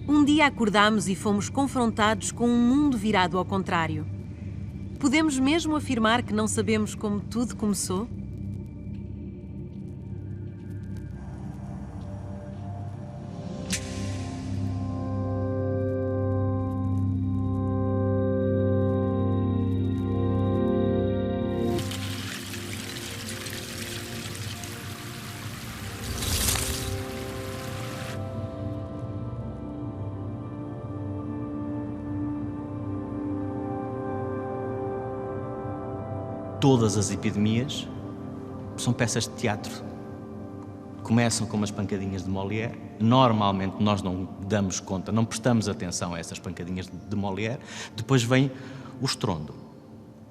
Um dia acordámos e fomos confrontados com um mundo virado ao contrário. Podemos mesmo afirmar que não sabemos como tudo começou? Todas as epidemias são peças de teatro. Começam com umas pancadinhas de Molière. Normalmente nós não damos conta, não prestamos atenção a essas pancadinhas de Molière. Depois vem o estrondo.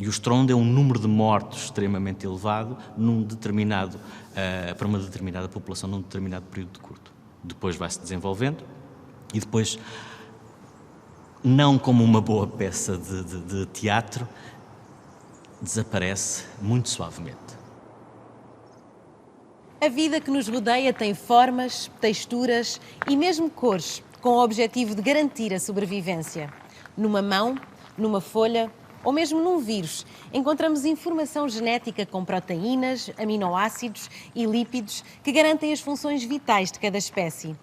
E o estrondo é um número de mortos extremamente elevado para uma determinada população num determinado período curto. Depois vai-se desenvolvendo e depois, não como uma boa peça de teatro, desaparece muito suavemente. A vida que nos rodeia tem formas, texturas e mesmo cores, com o objetivo de garantir a sobrevivência. Numa mão, numa folha ou mesmo num vírus, encontramos informação genética com proteínas, aminoácidos e lípidos que garantem as funções vitais de cada espécie.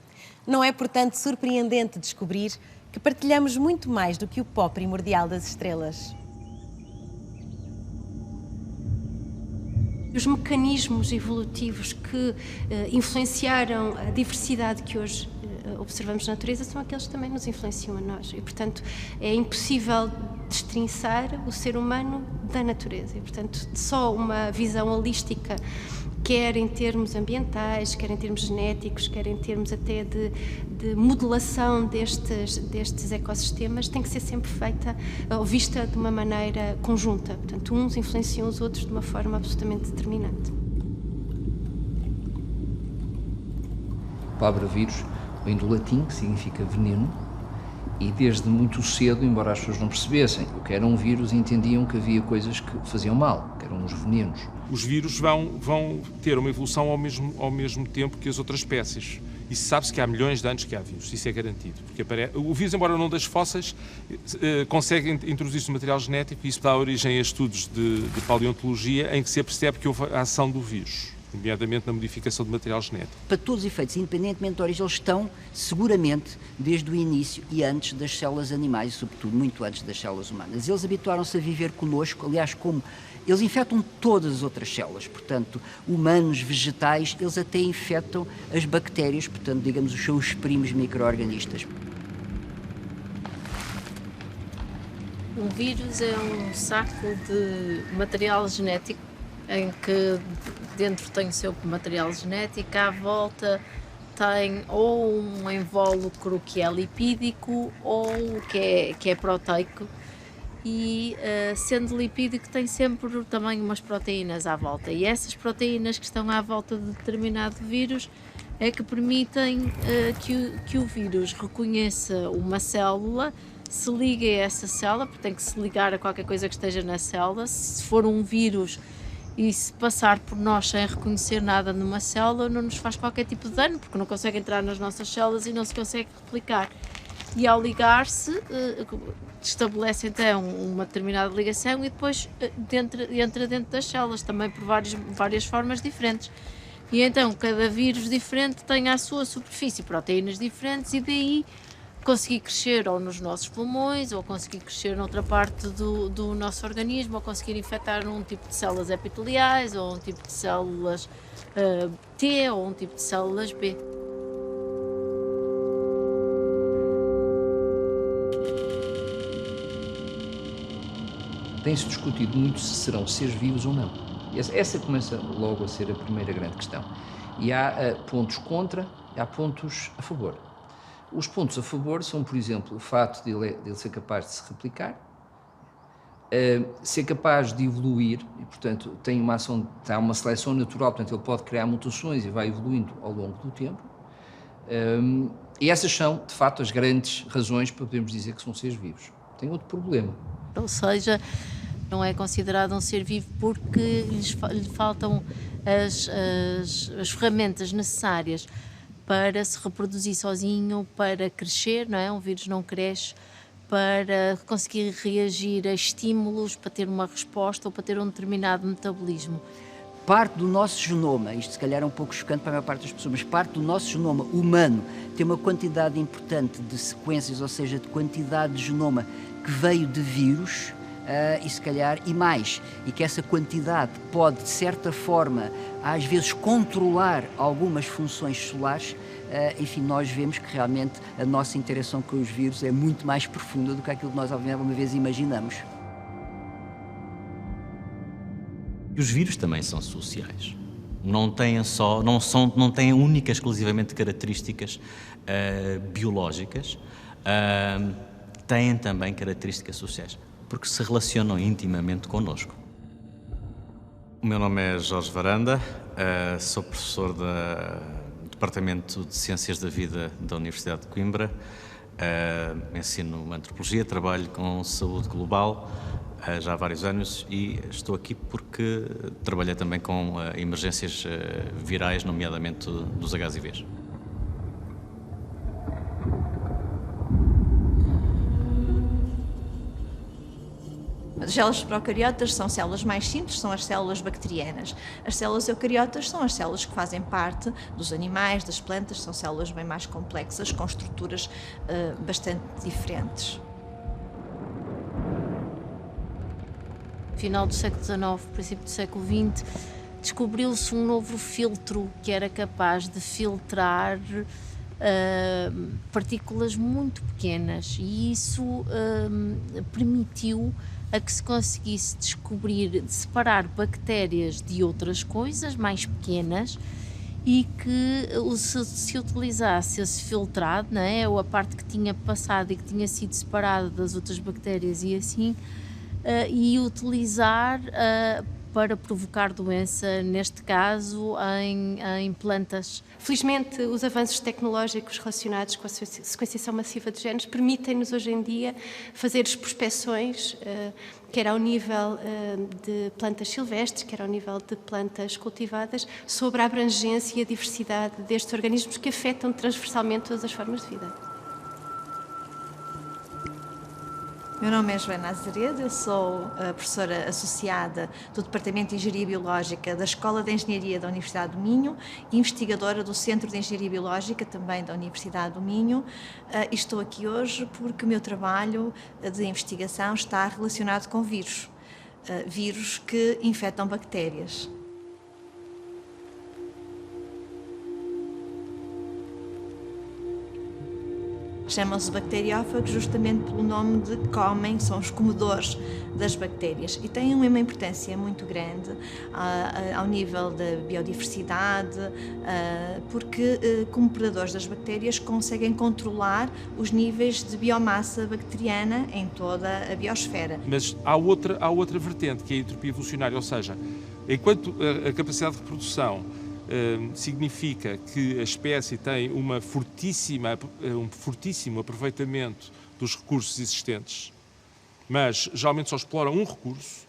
Não é, portanto, surpreendente descobrir que partilhamos muito mais do que o pó primordial das estrelas. Os mecanismos evolutivos que influenciaram a diversidade que hoje observamos na natureza são aqueles que também nos influenciam a nós. E, portanto, é impossível destrinçar o ser humano da natureza. E, portanto, só uma visão holística, quer em termos ambientais, quer em termos genéticos, quer em termos até de modelação destes ecossistemas, tem que ser sempre feita ou vista de uma maneira conjunta. Portanto, uns influenciam os outros de uma forma absolutamente determinante. A palavra vírus vem do latim, que significa veneno, e desde muito cedo, embora as pessoas não percebessem o que era um vírus, entendiam que havia coisas que faziam mal, que eram os venenos. Os vírus vão ter uma evolução ao mesmo tempo que as outras espécies. E sabe-se que há milhões de anos que há vírus, isso é garantido. Porque o vírus, embora não das fósseis, consegue introduzir-se no material genético e isso dá origem a estudos de paleontologia em que se apercebe que houve a ação do vírus, nomeadamente na modificação do material genético. Para todos os efeitos, independentemente da origem, eles estão seguramente desde o início e antes das células animais, e sobretudo muito antes das células humanas. Eles habituaram-se a viver connosco, aliás, como eles infectam todas as outras células, portanto, humanos, vegetais, eles até infectam as bactérias, portanto, digamos, os seus primos micro-organistas. Um vírus é um saco de material genético em que dentro tem o seu material genético, à volta tem ou um invólucro que é lipídico ou que é proteico e sendo lipídico tem sempre também umas proteínas à volta e essas proteínas que estão à volta de determinado vírus é que permitem que o vírus reconheça uma célula, se ligue a essa célula, porque tem que se ligar a qualquer coisa que esteja na célula. Se for um vírus e se passar por nós sem reconhecer nada numa célula, não nos faz qualquer tipo de dano, porque não consegue entrar nas nossas células e não se consegue replicar. E ao ligar-se, estabelece então uma determinada ligação e depois entra dentro das células, também por várias formas diferentes. E então cada vírus diferente tem à sua superfície proteínas diferentes e daí conseguir crescer ou nos nossos pulmões, ou conseguir crescer noutra parte do nosso organismo, ou conseguir infectar um tipo de células epiteliais, ou um tipo de células T, ou um tipo de células B. Tem-se discutido muito se serão seres vivos ou não. Essa começa logo a ser a primeira grande questão. E há pontos contra, há pontos a favor. Os pontos a favor são, por exemplo, o facto de ele ser capaz de se replicar, ser capaz de evoluir, e, portanto, tem há uma seleção natural, portanto, ele pode criar mutações e vai evoluindo ao longo do tempo. E essas são, de facto, as grandes razões para podermos dizer que são seres vivos. Tem outro problema. Ou seja, não é considerado um ser vivo porque lhe faltam as ferramentas necessárias para se reproduzir sozinho, para crescer, não é? Um vírus não cresce para conseguir reagir a estímulos, para ter uma resposta ou para ter um determinado metabolismo. Parte do nosso genoma, isto se calhar é um pouco chocante para a maior parte das pessoas, mas parte do nosso genoma humano tem uma quantidade importante de sequências, ou seja, de quantidade de genoma que veio de vírus, e se calhar, e mais, e que essa quantidade pode, de certa forma, às vezes controlar algumas funções celulares. Enfim, nós vemos que realmente a nossa interação com os vírus é muito mais profunda do que aquilo que nós alguma vez imaginamos. E os vírus também são sociais. Não têm únicas, exclusivamente características biológicas, têm também características sociais, porque se relacionam intimamente connosco. O meu nome é Jorge Varanda, sou professor do Departamento de Ciências da Vida da Universidade de Coimbra, ensino Antropologia, trabalho com saúde global já há vários anos e estou aqui porque trabalhei também com emergências virais, nomeadamente dos HIVs. As células procariotas são células mais simples, são as células bacterianas. As células eucariotas são as células que fazem parte dos animais, das plantas, são células bem mais complexas, com estruturas bastante diferentes. Final do século XIX, princípio do século XX, descobriu-se um novo filtro que era capaz de filtrar partículas muito pequenas e isso permitiu a que se conseguisse separar bactérias de outras coisas mais pequenas e que se utilizasse esse filtrado, não é? Ou a parte que tinha passado e que tinha sido separada das outras bactérias e assim, e utilizar para provocar doença, neste caso em plantas. Felizmente, os avanços tecnológicos relacionados com a sequenciação massiva de genes permitem-nos hoje em dia fazer prospeções, quer ao nível de plantas silvestres, quer ao nível de plantas cultivadas, sobre a abrangência e a diversidade destes organismos que afetam transversalmente todas as formas de vida. Meu nome é Joana Azeredo, eu sou a professora associada do Departamento de Engenharia Biológica da Escola de Engenharia da Universidade do Minho e investigadora do Centro de Engenharia Biológica também da Universidade do Minho. E estou aqui hoje porque o meu trabalho de investigação está relacionado com vírus, vírus que infectam bactérias. Chamam-se bacteriófagos justamente pelo nome de comem, são os comedores das bactérias e têm uma importância muito grande ao nível da biodiversidade, porque como predadores das bactérias conseguem controlar os níveis de biomassa bacteriana em toda a biosfera. Mas há outra vertente, que é a entropia evolucionária, ou seja, enquanto a capacidade de reprodução significa que a espécie tem um fortíssimo aproveitamento dos recursos existentes, mas geralmente só explora um recurso,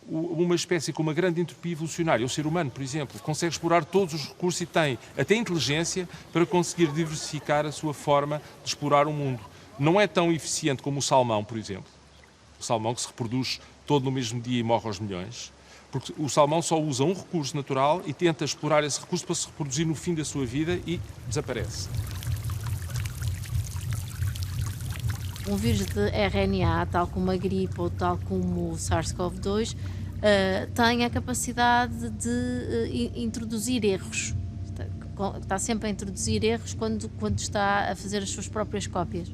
uma espécie com uma grande entropia evolucionária, o ser humano, por exemplo, consegue explorar todos os recursos e tem até inteligência para conseguir diversificar a sua forma de explorar o mundo. Não é tão eficiente como o salmão, por exemplo. O salmão que se reproduz todo no mesmo dia e morre aos milhões. Porque o salmão só usa um recurso natural e tenta explorar esse recurso para se reproduzir no fim da sua vida e desaparece. Um vírus de RNA, tal como a gripe ou tal como o SARS-CoV-2, tem a capacidade de introduzir erros. Está sempre a introduzir erros quando está a fazer as suas próprias cópias.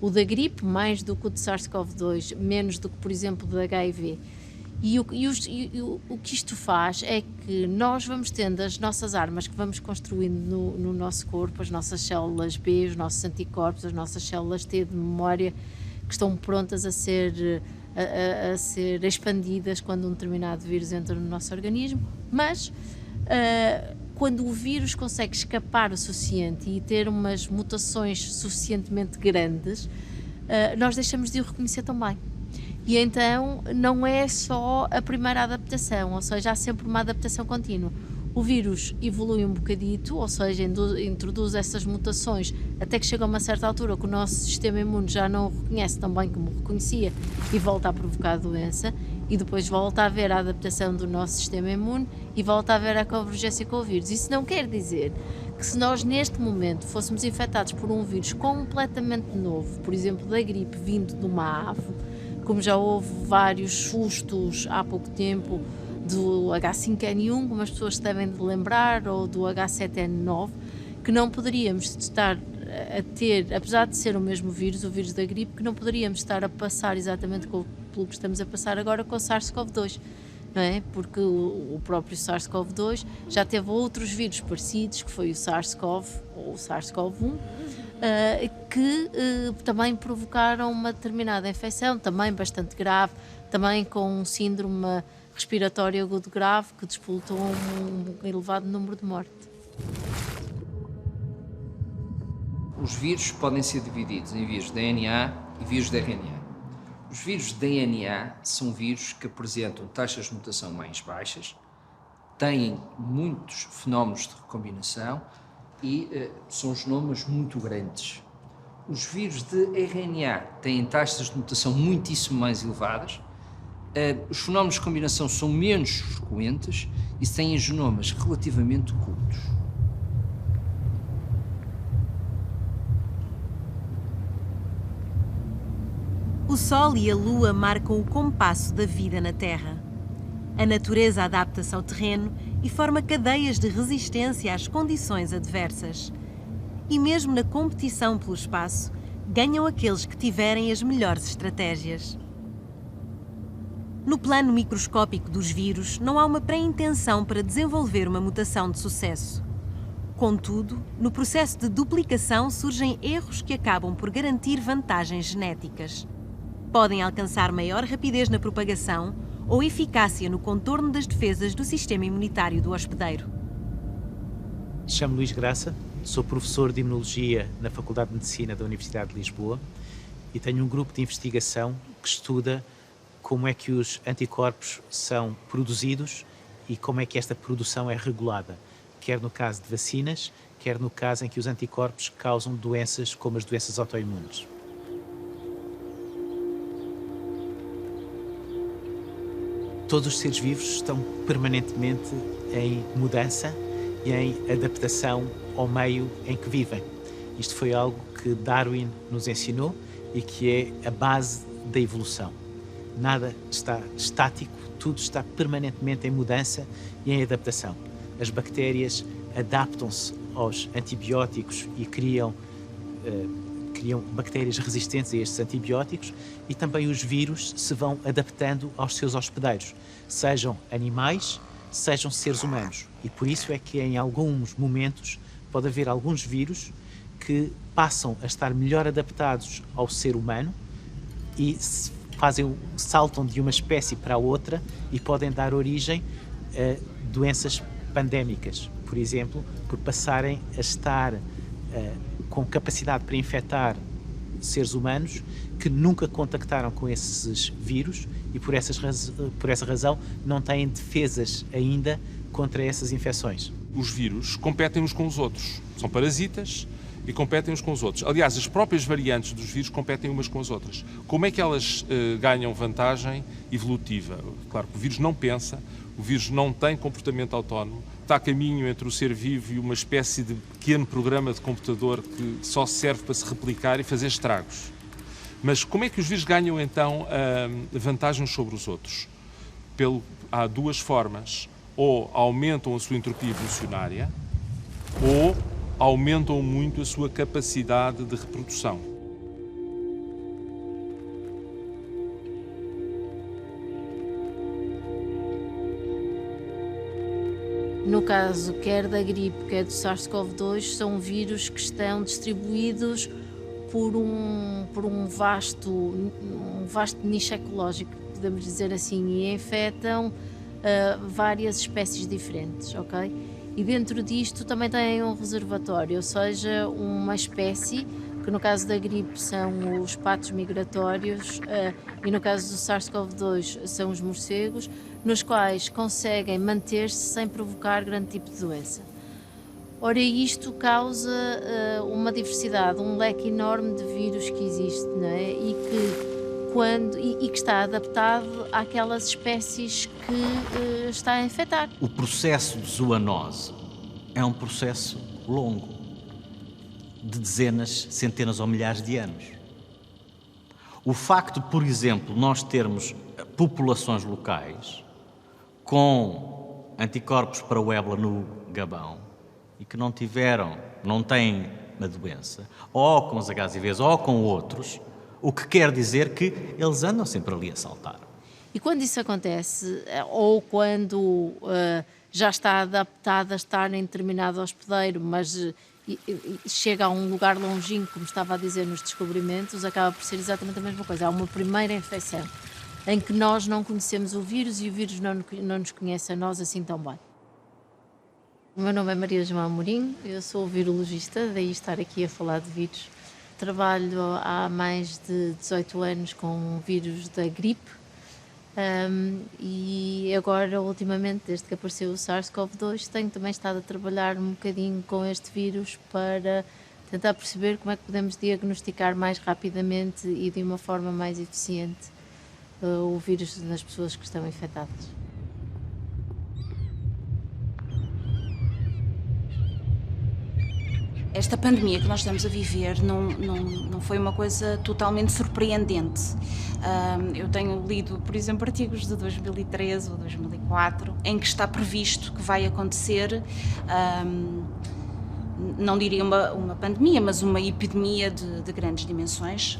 O da gripe, mais do que o de SARS-CoV-2, menos do que, por exemplo, o do HIV. E o que isto faz é que nós vamos tendo as nossas armas que vamos construindo no nosso corpo, as nossas células B, os nossos anticorpos, as nossas células T de memória, que estão prontas a ser expandidas quando um determinado vírus entra no nosso organismo, mas quando o vírus consegue escapar o suficiente e ter umas mutações suficientemente grandes, nós deixamos de o reconhecer também. E então não é só a primeira adaptação, ou seja, há sempre uma adaptação contínua. O vírus evolui um bocadito, ou seja, introduz essas mutações até que chega a uma certa altura que o nosso sistema imune já não o reconhece tão bem como o reconhecia e volta a provocar a doença, e depois volta a haver a adaptação do nosso sistema imune e volta a haver a convergência com o vírus. Isso não quer dizer que se nós neste momento fôssemos infectados por um vírus completamente novo, por exemplo da gripe vindo de uma ave, como já houve vários sustos há pouco tempo do H5N1, como as pessoas se devem de lembrar, ou do H7N9, que não poderíamos estar a ter, apesar de ser o mesmo vírus, o vírus da gripe, que não poderíamos estar a passar exatamente pelo que estamos a passar agora com o SARS-CoV-2, não é? Porque o próprio SARS-CoV-2 já teve outros vírus parecidos, que foi o SARS-CoV ou o SARS-CoV-1, que também provocaram uma determinada infecção, também bastante grave, também com um síndrome respiratório agudo grave que despoltou um elevado número de mortes. Os vírus podem ser divididos em vírus de DNA e vírus de RNA. Os vírus de DNA são vírus que apresentam taxas de mutação mais baixas, têm muitos fenómenos de recombinação e são genomas muito grandes. Os vírus de RNA têm taxas de mutação muitíssimo mais elevadas, os fenómenos de combinação são menos frequentes e têm genomas relativamente curtos. O Sol e a Lua marcam o compasso da vida na Terra. A natureza adapta-se ao terreno e forma cadeias de resistência às condições adversas. E mesmo na competição pelo espaço, ganham aqueles que tiverem as melhores estratégias. No plano microscópico dos vírus, não há uma pré-intenção para desenvolver uma mutação de sucesso. Contudo, no processo de duplicação surgem erros que acabam por garantir vantagens genéticas. Podem alcançar maior rapidez na propagação ou eficácia no contorno das defesas do sistema imunitário do hospedeiro. Chamo-me Luís Graça, sou professor de Imunologia na Faculdade de Medicina da Universidade de Lisboa e tenho um grupo de investigação que estuda como é que os anticorpos são produzidos e como é que esta produção é regulada, quer no caso de vacinas, quer no caso em que os anticorpos causam doenças como as doenças autoimunes. Todos os seres vivos estão permanentemente em mudança e em adaptação ao meio em que vivem. Isto foi algo que Darwin nos ensinou e que é a base da evolução. Nada está estático, tudo está permanentemente em mudança e em adaptação. As bactérias adaptam-se aos antibióticos e criam bactérias resistentes a estes antibióticos, e também os vírus se vão adaptando aos seus hospedeiros, sejam animais, sejam seres humanos. E por isso é que em alguns momentos pode haver alguns vírus que passam a estar melhor adaptados ao ser humano e saltam de uma espécie para a outra e podem dar origem a doenças pandémicas, por exemplo, por passarem a estar com capacidade para infectar seres humanos que nunca contactaram com esses vírus e por essa razão não têm defesas ainda contra essas infecções. Os vírus competem uns com os outros, são parasitas e competem uns com os outros. Aliás, as próprias variantes dos vírus competem umas com as outras. Como é que elas ganham vantagem evolutiva? Claro que o vírus não pensa, o vírus não tem comportamento autónomo, está a caminho entre o ser vivo e uma espécie de pequeno programa de computador que só serve para se replicar e fazer estragos. Mas como é que os vírus ganham, então, vantagens sobre os outros? Há duas formas. Ou aumentam a sua entropia evolucionária, ou aumentam muito a sua capacidade de reprodução. No caso, quer da gripe, quer do SARS-CoV-2, são vírus que estão distribuídos por um vasto nicho ecológico, podemos dizer assim, e infectam várias espécies diferentes, ok? E dentro disto também tem um reservatório, ou seja, uma espécie que que no caso da gripe são os patos migratórios e no caso do SARS-CoV-2 são os morcegos, nos quais conseguem manter-se sem provocar grande tipo de doença. Ora, isto causa uma diversidade, um leque enorme de vírus que existe, não é? E que está adaptado àquelas espécies que está a infectar. O processo de zoonose é um processo longo, de dezenas, centenas ou milhares de anos. O facto, por exemplo, nós termos populações locais com anticorpos para o ébola no Gabão e que não têm a doença, ou com os HIVs ou com outros, o que quer dizer que eles andam sempre ali a saltar. E quando isso acontece, ou quando já está adaptado a estar em determinado hospedeiro, mas chega a um lugar longínquo, como estava a dizer nos descobrimentos, acaba por ser exatamente a mesma coisa. Há uma primeira infecção em que nós não conhecemos o vírus e o vírus não nos conhece a nós assim tão bem. O meu nome é Maria João Amorim, eu sou virologista, daí estar aqui a falar de vírus. Trabalho há mais de 18 anos com o vírus da gripe e agora, ultimamente, desde que apareceu o SARS-CoV-2, tenho também estado a trabalhar um bocadinho com este vírus para tentar perceber como é que podemos diagnosticar mais rapidamente e de uma forma mais eficiente o vírus nas pessoas que estão infectadas. Esta pandemia que nós estamos a viver não foi uma coisa totalmente surpreendente. Eu tenho lido, por exemplo, artigos de 2013 ou 2004, em que está previsto que vai acontecer, não diria uma pandemia, mas uma epidemia de grandes dimensões,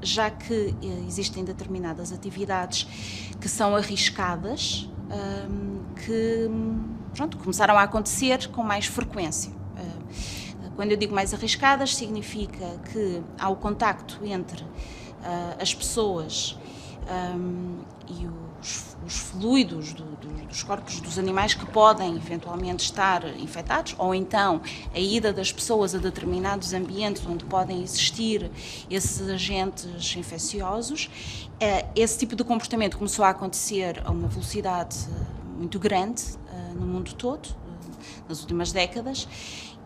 já que existem determinadas atividades que são arriscadas, que começaram a acontecer com mais frequência. Quando eu digo mais arriscadas, significa que há o contacto entre as pessoas e os fluidos dos corpos dos animais que podem eventualmente estar infectados, ou então a ida das pessoas a determinados ambientes onde podem existir esses agentes infecciosos. Esse tipo de comportamento começou a acontecer a uma velocidade muito grande no mundo todo, nas últimas décadas.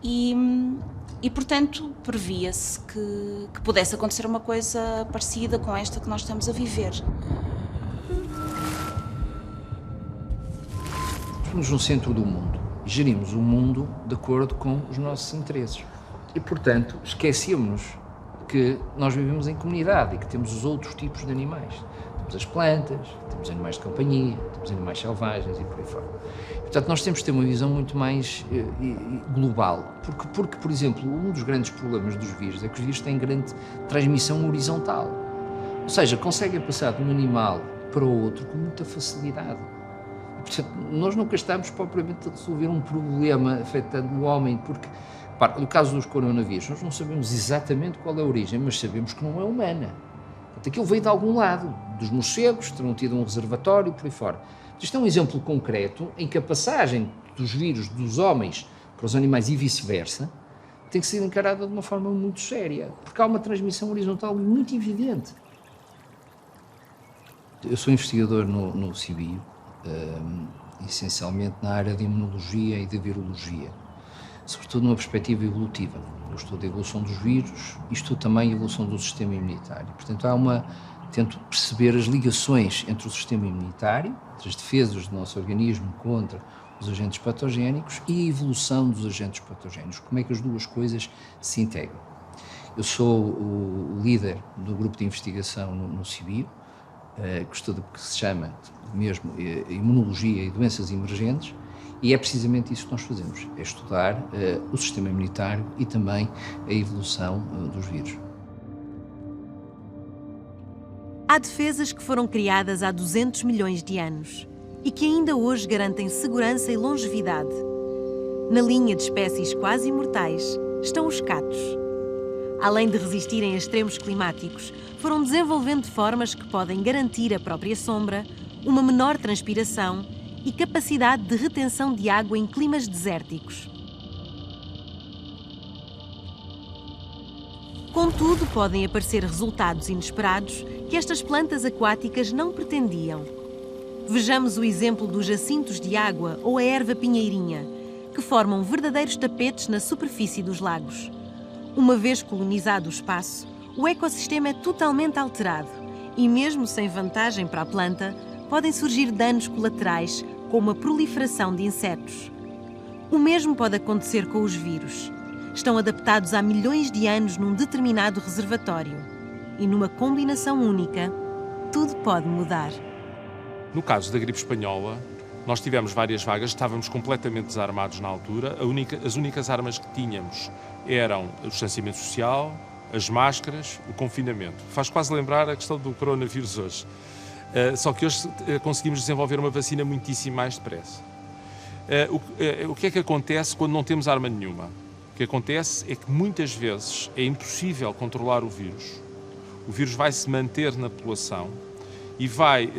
E portanto, previa-se que pudesse acontecer uma coisa parecida com esta que nós estamos a viver. Estamos no centro do mundo e gerimos o mundo de acordo com os nossos interesses. E, portanto, esquecemos que nós vivemos em comunidade e que temos os outros tipos de animais. Temos as plantas, temos animais de companhia, temos animais selvagens e por aí fora. Portanto, nós temos que ter uma visão muito mais global, porque, por exemplo, um dos grandes problemas dos vírus é que os vírus têm grande transmissão horizontal. Ou seja, conseguem passar de um animal para o outro com muita facilidade. Portanto, nós nunca estamos propriamente a resolver um problema afetando o homem, porque, no caso dos coronavírus, nós não sabemos exatamente qual é a origem, mas sabemos que não é humana. Portanto, aquilo veio de algum lado, dos morcegos, terão tido um reservatório, por aí fora. Isto é um exemplo concreto em que a passagem dos vírus dos homens para os animais e vice-versa tem que ser encarada de uma forma muito séria, porque há uma transmissão horizontal muito evidente. Eu sou investigador no CIBIO, essencialmente na área de imunologia e de virologia, sobretudo numa perspectiva evolutiva. Eu estudo a evolução dos vírus e estudo também a evolução do sistema imunitário. Portanto, tento perceber as ligações entre o sistema imunitário, entre as defesas do nosso organismo contra os agentes patogénicos e a evolução dos agentes patogénicos. Como é que as duas coisas se integram? Eu sou o líder do grupo de investigação no CIBIO, que estuda o que se chama mesmo imunologia e doenças emergentes, e é precisamente isso que nós fazemos, é estudar o sistema imunitário e também a evolução dos vírus. Há defesas que foram criadas há 200 milhões de anos e que ainda hoje garantem segurança e longevidade. Na linha de espécies quase imortais estão os catos. Além de resistirem a extremos climáticos, foram desenvolvendo formas que podem garantir a própria sombra, uma menor transpiração e capacidade de retenção de água em climas desérticos. Contudo, podem aparecer resultados inesperados que estas plantas aquáticas não pretendiam. Vejamos o exemplo dos jacintos de água ou a erva pinheirinha, que formam verdadeiros tapetes na superfície dos lagos. Uma vez colonizado o espaço, o ecossistema é totalmente alterado e, mesmo sem vantagem para a planta, podem surgir danos colaterais, como a proliferação de insetos. O mesmo pode acontecer com os vírus. Estão adaptados há milhões de anos num determinado reservatório. E numa combinação única, tudo pode mudar. No caso da gripe espanhola, nós tivemos várias vagas, estávamos completamente desarmados na altura. As únicas armas que tínhamos eram o distanciamento social, as máscaras, o confinamento. Faz quase lembrar a questão do coronavírus hoje. Só que hoje conseguimos desenvolver uma vacina muitíssimo mais depressa. O que é que acontece quando não temos arma nenhuma? O que acontece é que muitas vezes é impossível controlar o vírus. O vírus vai se manter na população e vai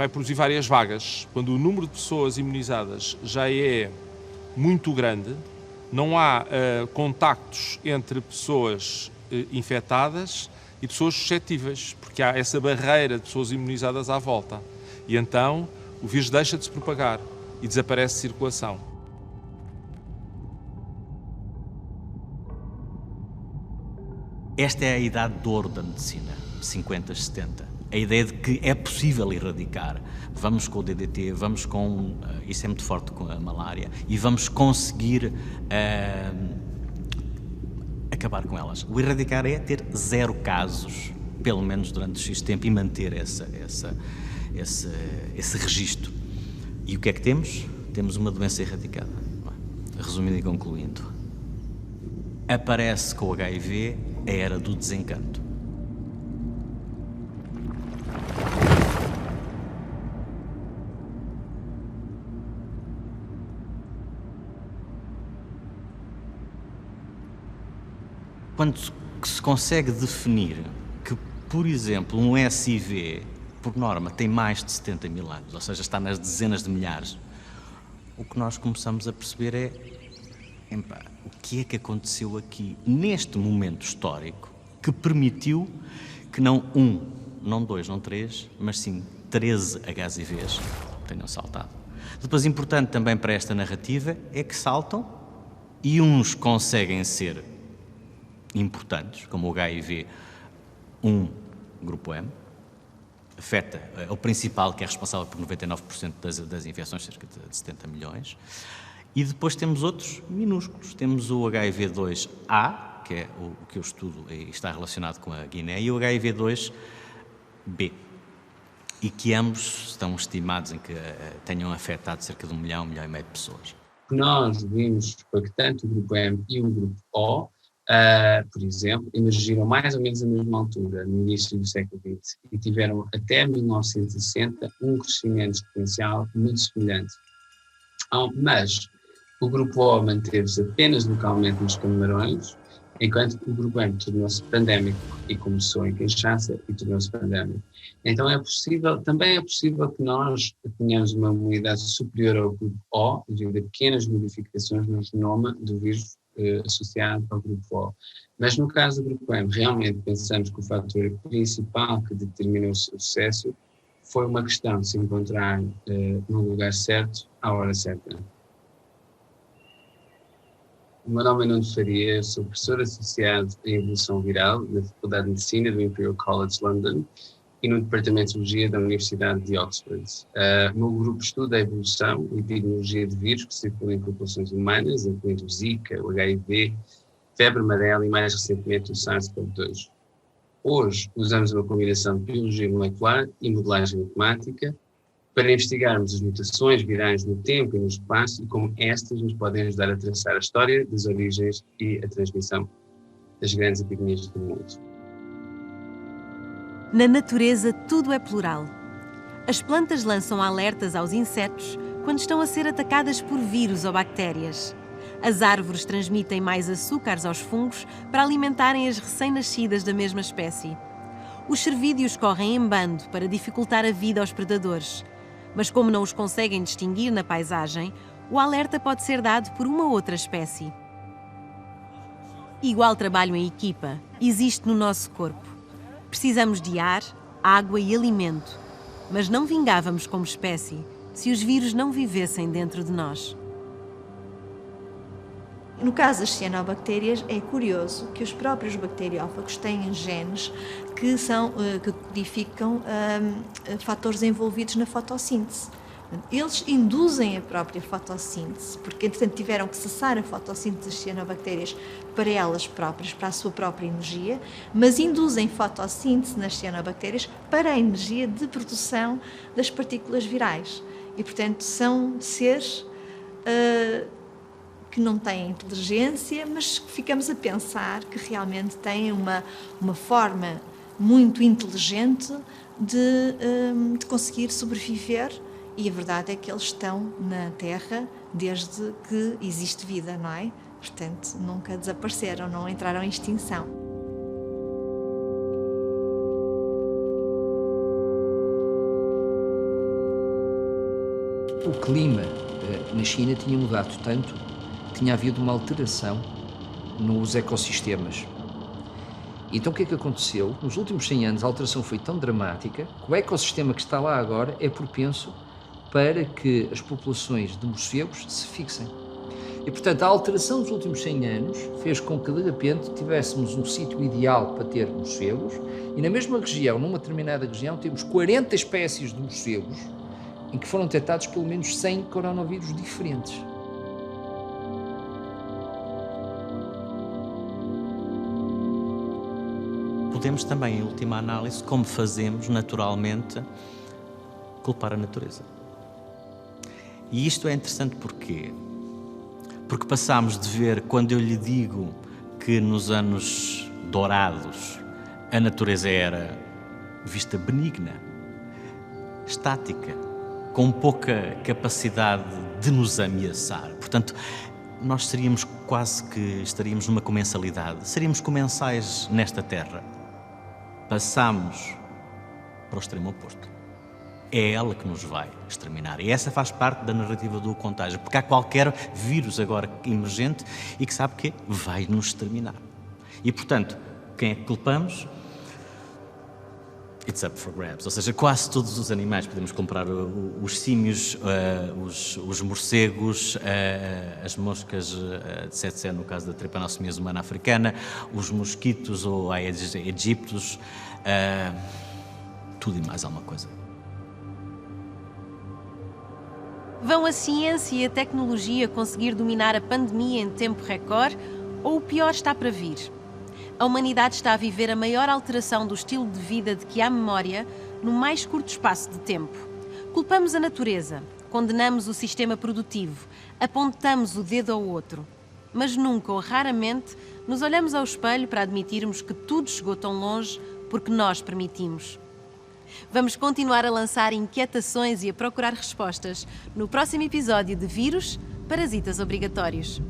produzir várias vagas. Quando o número de pessoas imunizadas já é muito grande, não há contactos entre pessoas infectadas e pessoas suscetíveis, porque há essa barreira de pessoas imunizadas à volta. E então o vírus deixa de se propagar e desaparece de circulação. Esta é a idade de ouro da medicina, 50, 70. A ideia de que é possível erradicar. Vamos com o DDT, vamos com... isso é muito forte com a malária. E vamos conseguir acabar com elas. O erradicar é ter 0 casos, pelo menos durante X tempo, e manter esse registro. E o que é que temos? Temos uma doença erradicada. Resumindo e concluindo, aparece com o HIV a era do desencanto. Quando se consegue definir que, por exemplo, um SIV, por norma, tem mais de 70 mil anos, ou seja, está nas dezenas de milhares, o que nós começamos a perceber é, o que é que aconteceu aqui, neste momento histórico, que permitiu que não 1, não 2, não 3, mas sim 13 HIVs tenham saltado. Depois, importante também para esta narrativa é que saltam e uns conseguem ser importantes, como o HIV 1, grupo M, afeta o principal, que é responsável por 99% das infecções, cerca de 70 milhões. E depois temos outros minúsculos. Temos o HIV2A, que é o que eu estudo e está relacionado com a Guiné, e o HIV2B, e que ambos estão estimados em que tenham afetado cerca de 1 milhão, 1,5 milhão de pessoas. Nós vimos que tanto o grupo M e o grupo O, por exemplo, emergiram mais ou menos na mesma altura, no início do século XX, e tiveram até 1960 um crescimento exponencial muito semelhante. Mas o grupo O manteve-se apenas localmente nos Camarões, enquanto o grupo M tornou-se pandémico e começou em Kinshasa e tornou-se pandémico. Então também é possível que nós tenhamos uma imunidade superior ao grupo O, devido a pequenas modificações no genoma do vírus associado ao grupo O. Mas no caso do grupo M, realmente pensamos que o fator principal que determinou o seu sucesso foi uma questão de se encontrar no lugar certo, à hora certa. O meu nome é Nuno Faria, sou professor associado em Evolução Viral na Faculdade de Medicina do Imperial College London e no Departamento de Biologia da Universidade de Oxford. O meu grupo estuda a evolução e epidemiologia de vírus que circulam em populações humanas, incluindo o Zika, o HIV, febre amarela e mais recentemente o SARS-CoV-2. Hoje usamos uma combinação de biologia molecular e modelagem matemática para investigarmos as mutações virais no tempo e no espaço e como estas nos podem ajudar a traçar a história das origens e a transmissão das grandes epidemias do mundo. Na natureza, tudo é plural. As plantas lançam alertas aos insetos quando estão a ser atacadas por vírus ou bactérias. As árvores transmitem mais açúcares aos fungos para alimentarem as recém-nascidas da mesma espécie. Os cervídeos correm em bando para dificultar a vida aos predadores. Mas como não os conseguem distinguir na paisagem, o alerta pode ser dado por uma outra espécie. Igual trabalho em equipa existe no nosso corpo. Precisamos de ar, água e alimento, mas não vingávamos como espécie se os vírus não vivessem dentro de nós. No caso das cianobactérias, é curioso que os próprios bacteriófagos têm genes que codificam fatores envolvidos na fotossíntese. Eles induzem a própria fotossíntese, porque entretanto tiveram que cessar a fotossíntese das cianobactérias para elas próprias, para a sua própria energia, mas induzem fotossíntese nas cianobactérias para a energia de produção das partículas virais. E portanto são seres que não têm inteligência, mas ficamos a pensar que realmente têm uma forma muito inteligente de conseguir sobreviver, e a verdade é que eles estão na Terra desde que existe vida, não é? Portanto, nunca desapareceram, não entraram em extinção. O clima na China tinha mudado tanto, tinha havido uma alteração nos ecossistemas. Então o que é que aconteceu? Nos últimos 100 anos a alteração foi tão dramática que o ecossistema que está lá agora é propenso para que as populações de morcegos se fixem. E portanto a alteração dos últimos 100 anos fez com que de repente tivéssemos um sítio ideal para ter morcegos e na mesma região, numa determinada região, temos 40 espécies de morcegos em que foram detectados pelo menos 100 coronavírus diferentes. Podemos também, em última análise, como fazemos naturalmente, culpar a natureza. E isto é interessante porquê? Porque passámos de ver, quando eu lhe digo que nos anos dourados a natureza era vista benigna, estática, com pouca capacidade de nos ameaçar. Portanto, nós seríamos quase que estaríamos numa comensalidade, seríamos comensais nesta terra. Passamos para o extremo oposto. É ela que nos vai exterminar. E essa faz parte da narrativa do contágio, porque há qualquer vírus agora emergente e que sabe que vai nos exterminar. E, portanto, quem é que culpamos? It's up for grabs. Ou seja, quase todos os animais. Podemos comprar os símios, os morcegos, as moscas de tsetse, no caso da Trypanosomia humana africana, os mosquitos ou Aedes aegyptus, tudo e mais alguma coisa. Vão a ciência e a tecnologia conseguir dominar a pandemia em tempo recorde ou o pior está para vir? A humanidade está a viver a maior alteração do estilo de vida de que há memória no mais curto espaço de tempo. Culpamos a natureza, condenamos o sistema produtivo, apontamos o dedo ao outro. Mas nunca ou raramente nos olhamos ao espelho para admitirmos que tudo chegou tão longe porque nós permitimos. Vamos continuar a lançar inquietações e a procurar respostas no próximo episódio de Vírus Parasitas Obrigatórios.